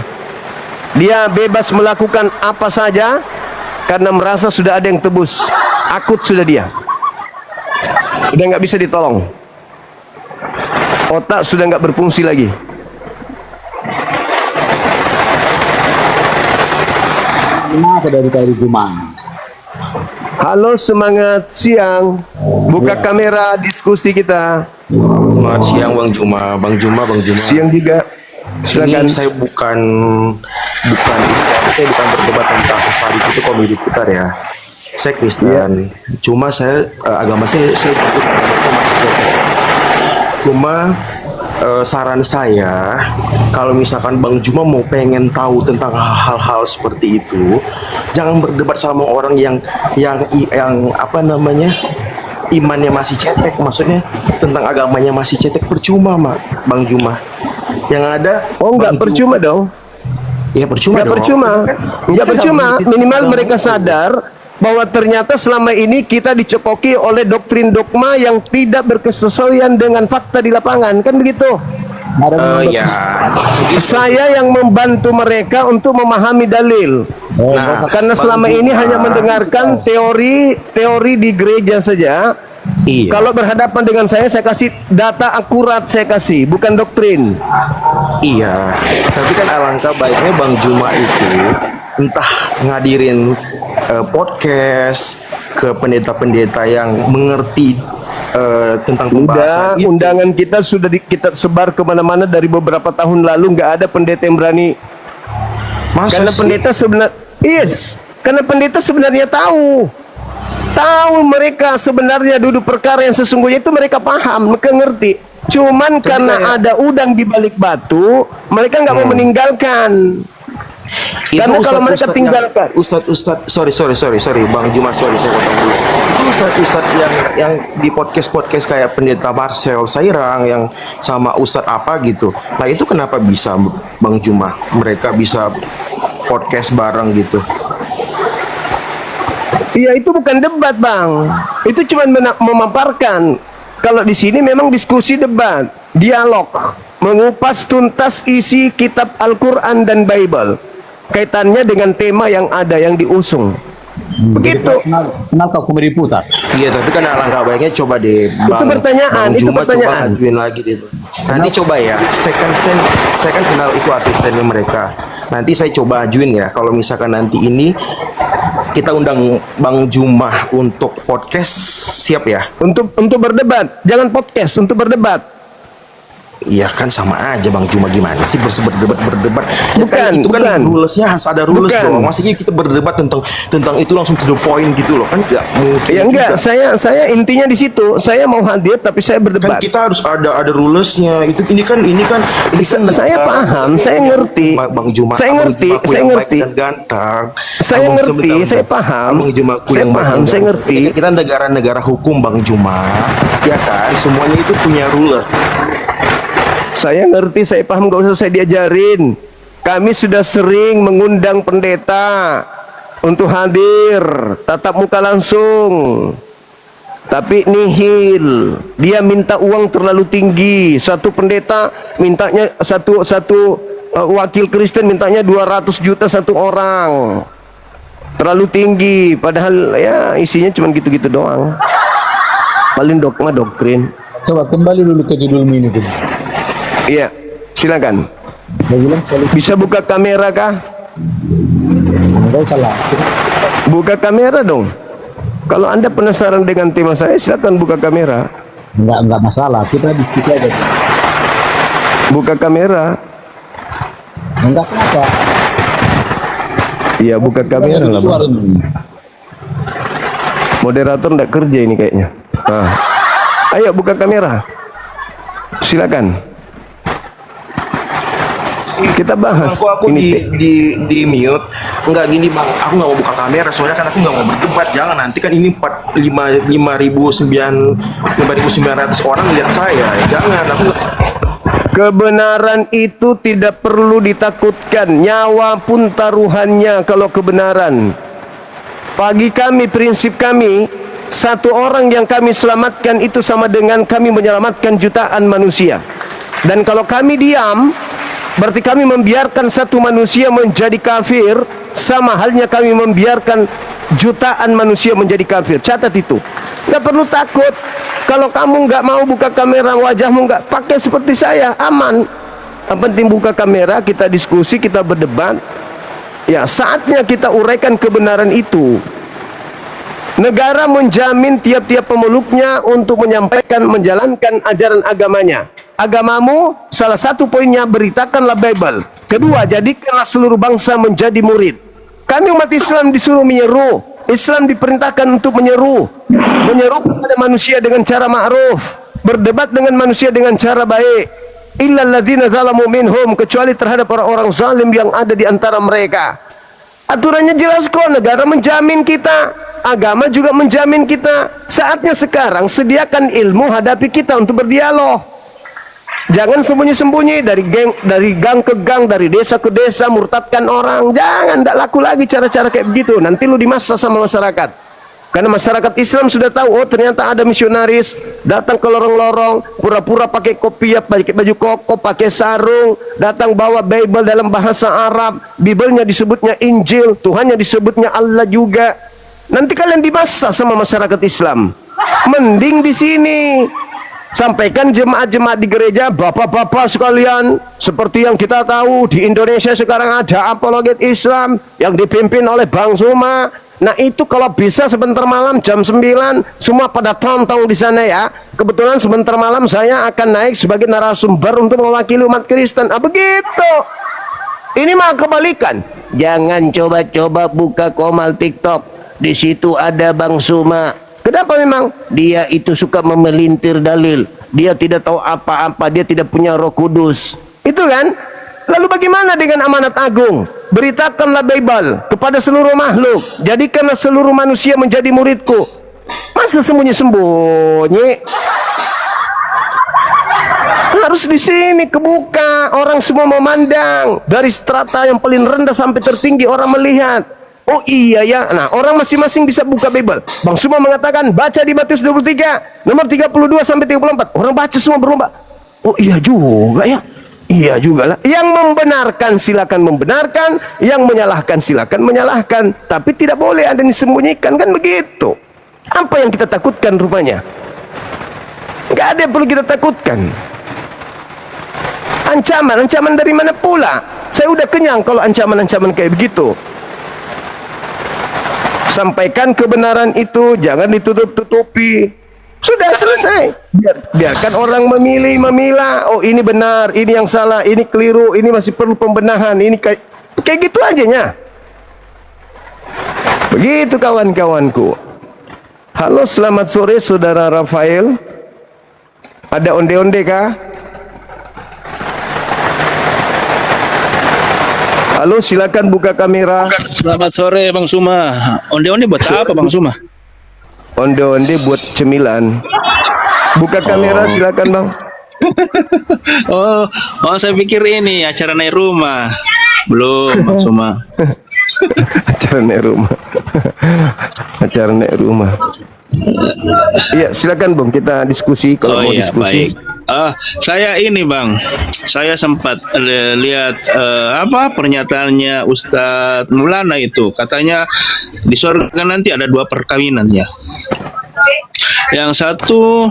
Dia bebas melakukan apa saja karena merasa sudah ada yang tebus. Akut sudah dia. Udah gak bisa ditolong. Otak sudah nggak berfungsi lagi. Kenapa dari hari Jumat? Halo, semangat siang. Buka kamera diskusi kita. Selamat siang Bang Juma. Siang juga. Silakan. Ini saya bukan berdebat tentang salib itu komedi putar ya. Saya Kristen. Cuma saya agama saya ikut agama masih Cuma saran saya, kalau misalkan Bang Juma mau pengen tahu tentang hal-hal seperti itu, jangan berdebat sama orang yang apa namanya, imannya masih cetek, maksudnya tentang agamanya masih cetek, percuma Bang Juma. Yang ada enggak Bang percuma Juma, dong. ya percuma Enggak dong. percuma. Enggak Kan percuma. agama- Minimal agama mereka itu. sadar bahwa ternyata selama ini kita dicekoki oleh doktrin dogma yang tidak berkesesuaian dengan fakta di lapangan, kan begitu? Ya, Saya yang membantu mereka untuk memahami dalil. Nah, Karena Bang selama ini Juma, hanya mendengarkan teori di gereja saja. iya. Kalau berhadapan dengan saya kasih data akurat, saya kasih, bukan doktrin. Iya, tapi kan alangkah baiknya Bang Juma itu entah ngadirin podcast ke pendeta-pendeta yang mengerti tentang Udah, pembahasan itu. undangan kita sudah kita sebar kemana-mana dari beberapa tahun lalu, nggak ada pendeta yang berani. Masa Karena sih? pendeta karena pendeta sebenarnya tahu mereka sebenarnya duduk perkara yang sesungguhnya itu mereka paham, mereka ngerti. Cuman karena ada udang di balik batu, mereka nggak mau meninggalkan. Itu Karena kalau mereka ustadz-ustadz tinggalkan, sorry Bang Juma, sorry saya potong dulu. Itu ustadz yang di podcast kayak pendeta Marcel Sairang yang sama ustadz apa gitu. Nah itu kenapa bisa Bang Juma mereka bisa podcast bareng gitu? iya itu bukan debat bang, itu cuma memaparkan. Kalau di sini memang diskusi debat, dialog, mengupas tuntas isi kitab Al-Quran dan Bible, kaitannya dengan tema yang ada yang diusung. Begitu. Kenal kau komedi putar. Iya, tapi kan alangkah baiknya coba deh pertanyaan, Bang itu Juma pertanyaan. coba ngajuin lagi deh. Nanti coba ya, saya kan kenal itu asistennya mereka. Nanti saya coba ajuin ya, kalau misalkan nanti ini kita undang Bang Juma untuk podcast, siap ya? Untuk berdebat, jangan podcast, untuk berdebat. Iya kan sama aja Bang Juma, gimana sih berdebat. Ya Bukan, kan, itu kan bukan. rulesnya harus ada rules Bukan. dong. Maksudnya kita berdebat tentang itu langsung to the point gitu loh, kan nggak mungkin Ya enggak, juga. saya intinya di situ. Saya mau hadir tapi saya Kan berdebat. kita harus ada rulesnya. Ini kan Saya paham, saya ngerti. Bang Juma, Saya Abang ngerti, Jumaku saya yang baik ngerti. dan ganteng. Saya Abang ngerti, sebentar, saya bentar. paham. Abang Jumaku Saya yang baik paham, dan saya ganteng. ngerti. Kita negara hukum Bang Juma, ya kan? Semuanya itu punya rules. Saya ngerti, saya paham, gak usah saya diajarin. Kami sudah sering mengundang pendeta untuk hadir, tatap muka langsung. Tapi nihil, dia minta uang terlalu tinggi. Satu pendeta mintanya satu wakil Kristen mintanya 200 juta satu orang. Terlalu tinggi, padahal ya isinya cuma gitu-gitu doang. Paling dogma doktrin. Coba kembali dulu ke judul ini dulu. Iya, silakan. Dia bilang selalu Bisa buka kamera kah? enggak salah. Buka kamera dong. Kalau Anda penasaran dengan tema saya, silakan buka kamera. Enggak masalah. Kita diskusi aja. Buka kamera. Enggak apa-apa. Iya, buka kamera lah, Luar Bang. ini. Moderator enggak kerja ini kayaknya. Ah. Ayo buka kamera. Silakan. Kita bahas Aku ini. di mute. Enggak gini Bang, aku nggak mau buka kamera soalnya kan aku nggak mau berdebat. Jangan nanti kan ini 5.900 orang lihat saya. Jangan, aku nggak. Kebenaran itu tidak perlu ditakutkan. Nyawa pun taruhannya kalau kebenaran. Bagi kami, prinsip kami, satu orang yang kami selamatkan itu sama dengan kami menyelamatkan jutaan manusia. Dan kalau kami diam, berarti kami membiarkan satu manusia menjadi kafir, sama halnya kami membiarkan jutaan manusia menjadi kafir. Catat itu. Nggak perlu takut. Kalau kamu nggak mau buka kamera, wajahmu nggak pakai seperti saya, aman. Yang penting buka kamera, kita diskusi, kita berdebat. Ya, saatnya kita uraikan kebenaran itu. Negara menjamin tiap-tiap pemeluknya untuk menyampaikan, menjalankan ajaran agamanya. Agamamu, salah satu poinnya, beritakanlah Bible. Kedua, jadikanlah seluruh bangsa menjadi murid. Kami umat Islam disuruh menyeru. Islam diperintahkan untuk menyeru kepada manusia dengan cara ma'ruf, berdebat dengan manusia dengan cara baik. Illal ladzina zalamu minhum, kecuali terhadap orang-orang zalim yang ada di antara mereka. Aturannya jelas kok, negara menjamin kita. agama juga menjamin kita. Saatnya sekarang sediakan ilmu hadapi kita untuk berdialog. Jangan sembunyi-sembunyi dari gang ke gang, dari desa ke desa, murtadkan orang. Jangan, tidak laku lagi cara-cara kayak begitu. Nanti lu dimasa sama masyarakat. Karena masyarakat Islam sudah tahu, oh ternyata ada misionaris datang ke lorong-lorong, pura-pura pakai kopiah, pakai baju koko, pakai sarung, datang bawa Bible dalam bahasa Arab, Biblenya disebutnya Injil, Tuhannya disebutnya Allah juga. Nanti kalian dimasa sama masyarakat Islam. Mending di sini sampaikan jemaat-jemaat di gereja, bapak-bapak sekalian, seperti yang kita tahu di Indonesia sekarang ada apologet Islam yang dipimpin oleh Bang Suma. Nah itu kalau bisa sebentar malam jam 9 semua pada tonton di sana ya. Kebetulan sebentar malam saya akan naik sebagai narasumber untuk mewakili umat Kristen. Ah begitu. Ini mah kebalikan. Jangan coba-coba buka komal TikTok. Di situ ada Bang Suma. Kenapa memang? Dia itu suka memelintir dalil. Dia tidak tahu apa-apa. Dia tidak punya Roh Kudus. Itu kan? Lalu bagaimana dengan amanat agung? Beritakanlah Bible kepada seluruh makhluk. Jadikanlah seluruh manusia menjadi muridku. Masa sembunyi-sembunyi? Harus di sini kebuka. Orang semua memandang. Dari strata yang paling rendah sampai tertinggi orang melihat. Oh iya ya. Nah, orang masing-masing bisa buka Bible. Bang Suma mengatakan baca di Matius 23 nomor 32 sampai 34. Orang baca semua berlomba. Oh iya juga ya. Iya juga lah. Yang membenarkan silakan membenarkan, yang menyalahkan silakan menyalahkan. Tapi tidak boleh ada yang disembunyikan, kan begitu. Apa yang kita takutkan rupanya? Gak ada yang perlu kita takutkan. Ancaman dari mana pula? Saya udah kenyang kalau ancaman-ancaman kayak begitu. Sampaikan kebenaran itu, jangan ditutup-tutupi. Sudah selesai. Biarkan orang memilah. Oh ini benar, ini yang salah, ini keliru, ini masih perlu pembenahan. Ini kayak gitu aja. Begitu kawan-kawanku. Halo, selamat sore saudara Rafael. Ada onde-onde kah? Halo, silakan buka kamera. Selamat sore Bang Suma. Onde-onde buat apa Bang Suma? Onde-onde buat cemilan. Buka kamera silakan Bang. Oh, saya pikir ini acara naik rumah. Belum Bang Suma. Acara naik rumah. Acara naik rumah. Iya, silakan Bang, kita diskusi kalau mau iya, diskusi. baik. Saya ini Bang, saya sempat lihat pernyataannya Ustadz Maulana itu, katanya di surga nanti ada 2 perkawinannya. Yang satu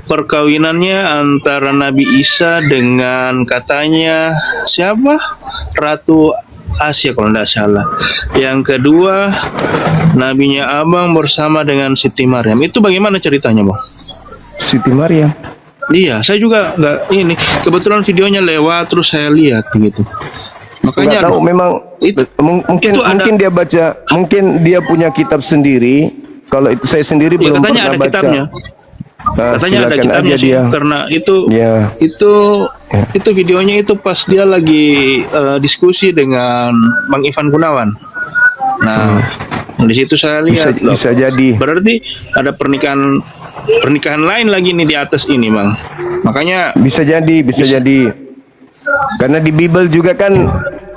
perkawinannya antara Nabi Isa dengan katanya siapa? Ratu Asia kalau tidak salah. Yang kedua nabinya Abang bersama dengan Siti Maryam. Itu bagaimana ceritanya Bang? Siti Maryam. Iya, saya juga nggak ini. Kebetulan videonya lewat, terus saya lihat gitu. Makanya Nggak tahu, memang mungkin dia baca, mungkin dia punya kitab sendiri. Kalau itu saya sendiri ya, belum katanya pernah ada baca. kitabnya. Katanya ada Silakan kitabnya aja sih, dia. karena itu Ya. itu videonya itu pas dia lagi diskusi dengan Bang Ivan Gunawan. Nah, di situ saya lihat Bisa jadi. berarti ada pernikahan lain lagi nih di atas ini Bang. Makanya Bisa jadi. Karena di Bible juga kan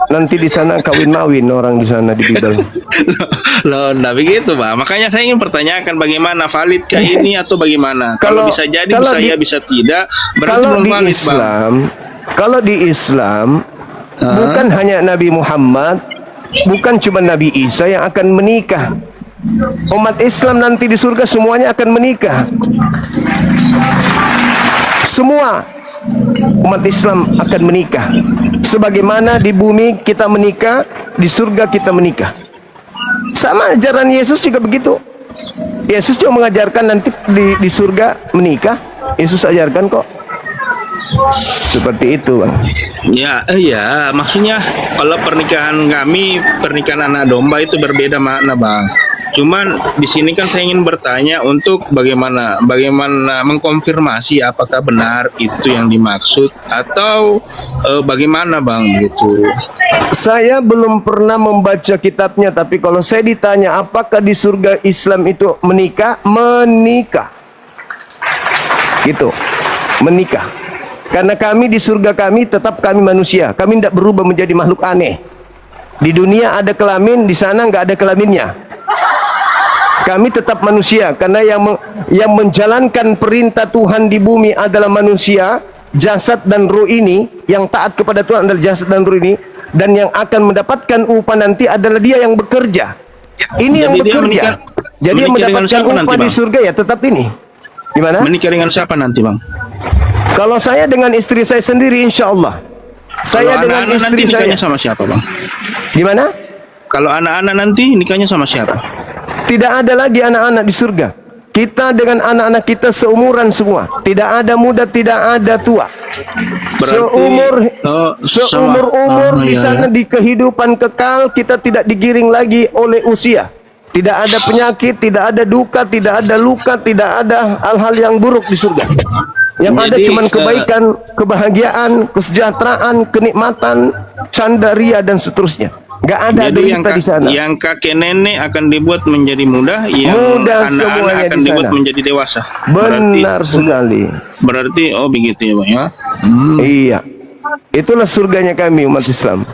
nanti di sana kawin-mawin orang di sana di Bible. loh, nah begitu Bang. Makanya saya ingin pertanyakan bagaimana validkah ini atau bagaimana? Kalau bisa jadi, bisa ya, bisa tidak. Berarti Kalau belum di valid, Islam, Bang. kalau di Islam bukan hanya Nabi Muhammad, bukan cuma Nabi Isa yang akan menikah. Umat Islam nanti di surga semuanya akan menikah. Semua umat Islam akan menikah. Sebagaimana di bumi kita menikah, di surga kita menikah. Sama ajaran Yesus juga begitu. Yesus juga mengajarkan nanti di surga menikah. Yesus ajarkan kok. Seperti itu, Bang. Ya, iya. Maksudnya kalau pernikahan kami, pernikahan anak domba itu berbeda makna, Bang. Cuman di sini kan saya ingin bertanya untuk bagaimana mengkonfirmasi apakah benar itu yang dimaksud atau bagaimana Bang gitu. Saya belum pernah membaca kitabnya, tapi kalau saya ditanya apakah di surga Islam itu menikah, gitu, menikah. Karena kami di surga kami tetap kami manusia, kami tidak berubah menjadi makhluk aneh. Di dunia ada kelamin, di sana nggak ada kelaminnya. Kami tetap manusia, karena yang menjalankan perintah Tuhan di bumi adalah manusia. Jasad dan ruh ini, yang taat kepada Tuhan adalah jasad dan ruh ini, dan yang akan mendapatkan upah nanti adalah dia yang bekerja. Ini yang Jadi dia bekerja. Jadi yang menikah dengan mendapatkan siapa nanti, upah di Bang? surga ya tetap ini. Gimana? Menikah dengan siapa nanti Bang? Kalau saya dengan istri saya sendiri, insya Allah. Saya Kalau dengan anak-anak istri nanti saya. nikahnya sama siapa Bang? Gimana? Kalau anak-anak nanti nikahnya sama siapa? Tidak ada lagi anak-anak di surga. Kita dengan anak-anak kita seumuran semua. Tidak ada muda, tidak ada tua. Seumur di iya, sana di kehidupan kekal kita tidak digiring lagi oleh usia. Tidak ada penyakit, tidak ada duka, tidak ada luka, tidak ada hal-hal yang buruk di surga. Yang ada Jadi, cuma kebaikan, kebahagiaan, kesejahteraan, kenikmatan, canda ria dan seterusnya. Gak ada Jadi derita di sana. yang kakek nenek akan dibuat menjadi muda, yang Muda anak-anak semuanya akan di dibuat sana. menjadi dewasa. Benar sekali. Berarti oh begitu ya Bang ya. Iya. Itulah surganya kami umat Islam.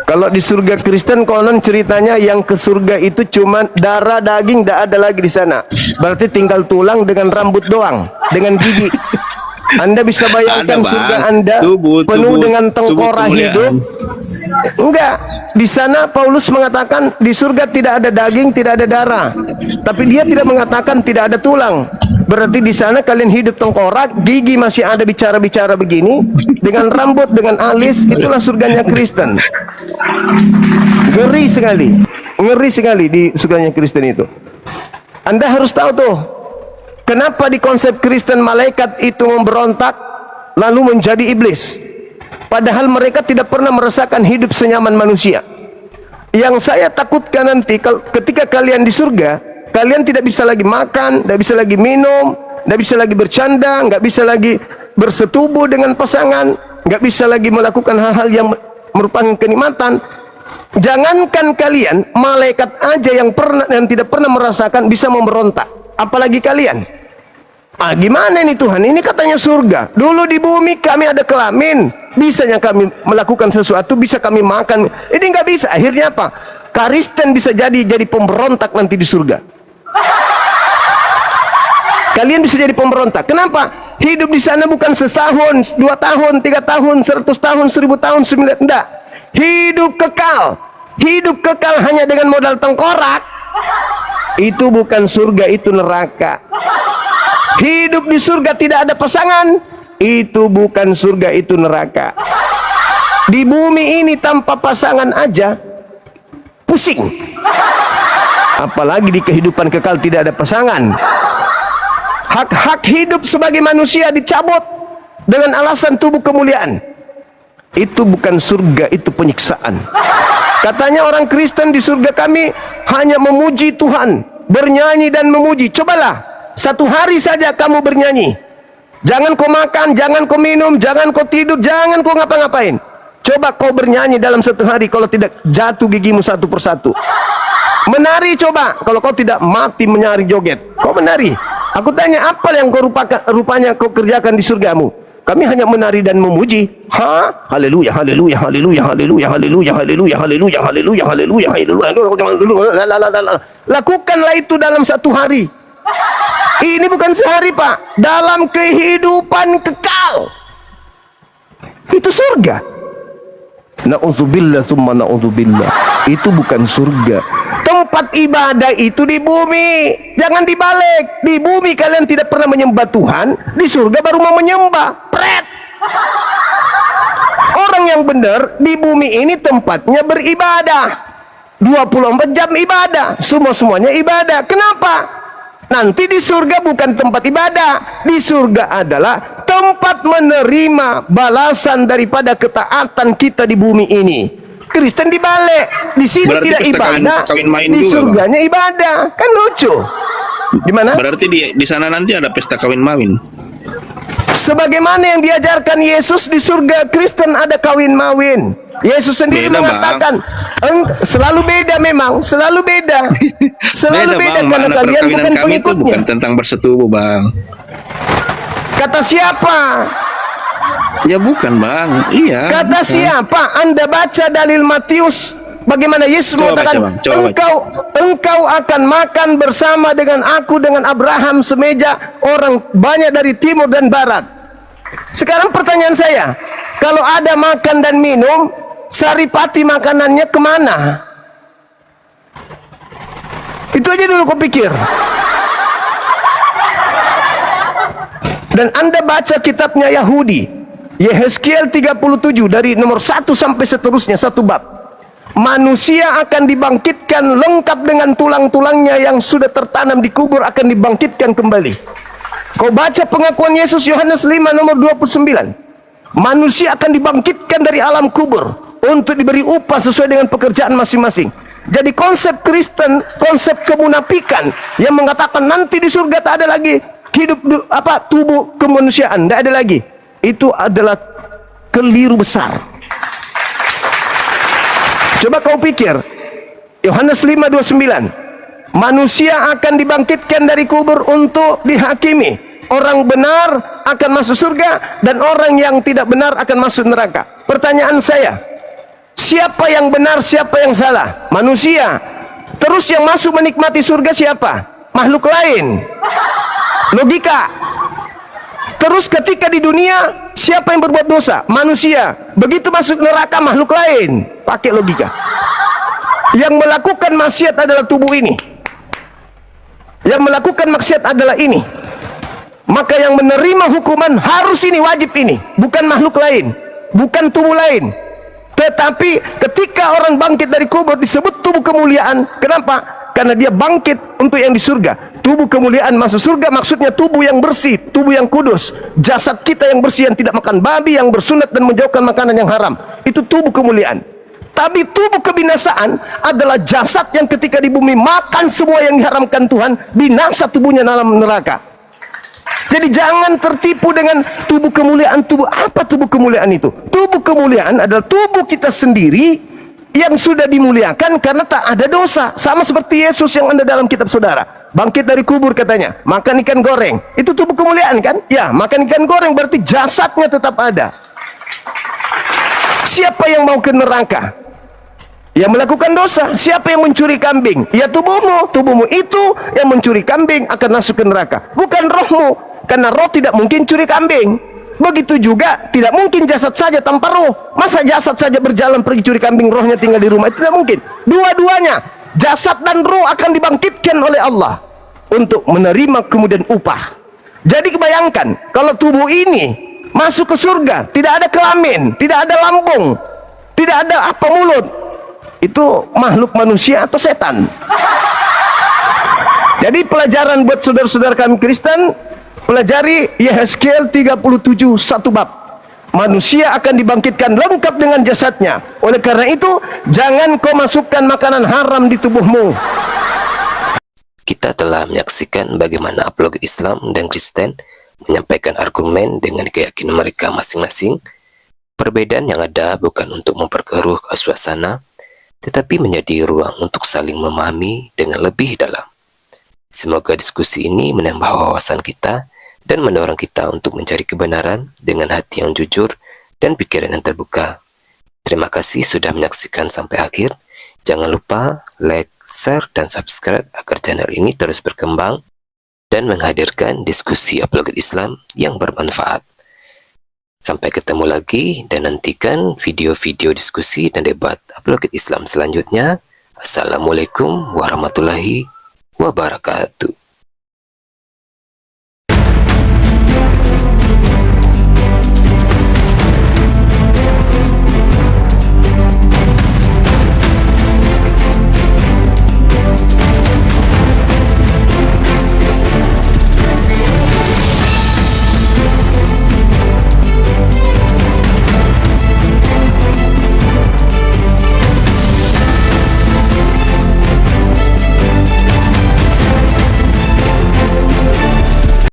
Kalau di surga Kristen konon ceritanya yang ke surga itu cuma darah daging, tidak ada lagi di sana. Berarti tinggal tulang dengan rambut doang, dengan gigi. Anda bisa bayangkan Ada, Bang. surga Anda penuh dengan tengkorak hidup. Enggak. Di sana Paulus mengatakan di surga tidak ada daging, tidak ada darah. Tapi dia tidak mengatakan tidak ada tulang. Berarti di sana kalian hidup tengkorak, gigi masih ada bicara-bicara begini, dengan rambut, dengan alis, itulah surganya Kristen. Ngeri sekali di surganya Kristen itu. Anda harus tahu tuh, kenapa di konsep Kristen malaikat itu memberontak lalu menjadi iblis. Padahal mereka tidak pernah merasakan hidup senyaman manusia. Yang saya takutkan nanti ketika kalian di surga, kalian tidak bisa lagi makan, tidak bisa lagi minum, tidak bisa lagi bercanda, nggak bisa lagi bersetubuh dengan pasangan, nggak bisa lagi melakukan hal-hal yang merupakan kenikmatan. Jangankan kalian, malaikat aja yang tidak pernah merasakan bisa memberontak, apalagi kalian. Gimana ini Tuhan? Ini katanya surga. Dulu di bumi kami ada kelamin, bisanya kami melakukan sesuatu, bisa kami makan. Ini nggak bisa. Akhirnya apa? Kristen bisa jadi pemberontak nanti di surga. Kalian bisa jadi pemberontak. Kenapa? Hidup di sana bukan setahun, 2 tahun, 3 tahun, 100 tahun, 1000 tahun, 9. Enggak. Hidup kekal. Hidup kekal hanya dengan modal tengkorak. Itu bukan surga, itu neraka. Hidup di surga tidak ada pasangan, itu bukan surga, itu neraka. Di bumi ini tanpa pasangan aja pusing, apalagi di kehidupan kekal tidak ada pasangan. Hak-hak hidup sebagai manusia dicabut dengan alasan tubuh kemuliaan. Itu bukan surga, itu penyiksaan. Katanya orang Kristen di surga kami hanya memuji Tuhan, bernyanyi dan memuji. Cobalah satu hari saja kamu bernyanyi. Jangan kau makan, jangan kau minum, jangan kau tidur, jangan kau ngapa-ngapain. Coba kau bernyanyi dalam satu hari, kalau tidak jatuh gigimu satu persatu. Menari coba, kalau kau tidak mati menari joget. Kau menari. Aku tanya, apa yang kau rupanya kau kerjakan di surgamu? Kami hanya menari dan memuji. Haleluya, haleluya, haleluya, haleluya, haleluya, haleluya, haleluya, haleluya, haleluya, haleluya. Lakukanlah itu dalam satu hari. Ini bukan sehari Pak, dalam kehidupan kekal. Itu surga. Na'udzubillah summa na'udzubillah. Itu bukan surga. Tempat ibadah itu di bumi. Jangan dibalik. Di bumi kalian tidak pernah menyembah Tuhan, di surga baru mau menyembah. Pret. Orang yang benar di bumi ini tempatnya beribadah. 24 jam ibadah. Semuanya ibadah. Kenapa? Nanti di surga bukan tempat ibadah. Di surga adalah tempat menerima balasan daripada ketaatan kita di bumi ini. Kristen dibalik. Di sini Berarti tidak pesta ibadah, kawin main di juga, surganya ibadah. Kan lucu. Di mana? Berarti di sana nanti ada pesta kawin mawin. Sebagaimana yang diajarkan Yesus di surga Kristen ada kawin mawin. Yesus sendiri Beda, mengatakan selalu beda, memang selalu beda. Selalu beda, Bang, karena makna kalian perkawinan bukan kami itu pengikutnya. bukan tentang bersetubuh, Bang. Kata siapa? Ya bukan, Bang. Iya. Kata bukan. siapa? Anda baca dalil Matius. Bagaimana Yesus Coba mengatakan, baca, Bang. Coba baca. engkau akan makan bersama dengan aku, dengan Abraham semeja, orang banyak dari timur dan barat. Sekarang pertanyaan saya, kalau ada makan dan minum, saripati makanannya kemana? Itu aja dulu kau pikir. Dan Anda baca kitabnya Yahudi, Yehezkiel 37 dari nomor 1 sampai seterusnya, satu bab. Manusia akan dibangkitkan lengkap dengan tulang-tulangnya yang sudah tertanam di kubur, akan dibangkitkan kembali. Kau baca pengakuan Yesus Yohanes 5 nomor 29. Manusia akan dibangkitkan dari alam kubur untuk diberi upah sesuai dengan pekerjaan masing-masing. Jadi konsep Kristen, konsep kemunafikan yang mengatakan nanti di surga tak ada lagi hidup tubuh kemanusiaan, tidak ada lagi. Itu adalah keliru besar. Coba kau pikir, Yohanes 5:29, manusia akan dibangkitkan dari kubur untuk dihakimi. Orang benar akan masuk surga dan orang yang tidak benar akan masuk neraka. Pertanyaan saya, siapa yang benar, siapa yang salah? Manusia. Terus yang masuk menikmati surga siapa? Makhluk lain. Logika. Terus ketika di dunia, siapa yang berbuat dosa? Manusia. Begitu masuk neraka, makhluk lain. Pakai logika. Yang melakukan maksiat adalah tubuh ini. Yang melakukan maksiat adalah ini. Maka yang menerima hukuman harus ini, wajib ini. Bukan makhluk lain, bukan tubuh lain. Tetapi ketika orang bangkit dari kubur disebut tubuh kemuliaan. Kenapa? Karena dia bangkit untuk yang di surga. Tubuh kemuliaan masuk surga maksudnya tubuh yang bersih, tubuh yang kudus. Jasad kita yang bersih, yang tidak makan babi, yang bersunat dan menjauhkan makanan yang haram. Itu tubuh kemuliaan. Tapi tubuh kebinasaan adalah jasad yang ketika di bumi makan semua yang diharamkan Tuhan, binasa tubuhnya dalam neraka. Jadi jangan tertipu dengan tubuh kemuliaan. Tubuh apa tubuh kemuliaan itu? Tubuh kemuliaan adalah tubuh kita sendiri yang sudah dimuliakan karena tak ada dosa. Sama seperti Yesus yang ada dalam kitab saudara. Bangkit dari kubur katanya, makan ikan goreng. Itu tubuh kemuliaan kan? Ya, makan ikan goreng berarti jasadnya tetap ada. Siapa yang mau ke neraka? Yang melakukan dosa. Siapa yang mencuri kambing? Ya tubuhmu. Tubuhmu itu yang mencuri kambing akan masuk ke neraka. Bukan rohmu. Karena roh tidak mungkin curi kambing. Begitu juga tidak mungkin jasad saja tanpa roh. Masa jasad saja berjalan pergi curi kambing, rohnya tinggal di rumah? Itu tidak mungkin. Dua-duanya, jasad dan roh akan dibangkitkan oleh Allah untuk menerima kemudian upah. Jadi kebayangkan kalau tubuh ini masuk ke surga, tidak ada kelamin, tidak ada lambung, tidak ada apa mulut. Itu makhluk manusia atau setan? Jadi pelajaran buat saudara-saudara kami Kristen, pelajari Yehezkiel 37 satu bab. Manusia akan dibangkitkan lengkap dengan jasadnya. Oleh karena itu, jangan kau masukkan makanan haram di tubuhmu. Kita telah menyaksikan bagaimana apologet Islam dan Kristen menyampaikan argumen dengan keyakinan mereka masing-masing. Perbedaan yang ada bukan untuk memperkeruh suasana, tetapi menjadi ruang untuk saling memahami dengan lebih dalam. Semoga diskusi ini menambah wawasan kita dan mendorong kita untuk mencari kebenaran dengan hati yang jujur dan pikiran yang terbuka. Terima kasih sudah menyaksikan sampai akhir. Jangan lupa like, share, dan subscribe agar channel ini terus berkembang dan menghadirkan diskusi apologet Islam yang bermanfaat. Sampai ketemu lagi dan nantikan video-video diskusi dan debat apologet Islam selanjutnya. Assalamualaikum warahmatullahi wabarakatuh.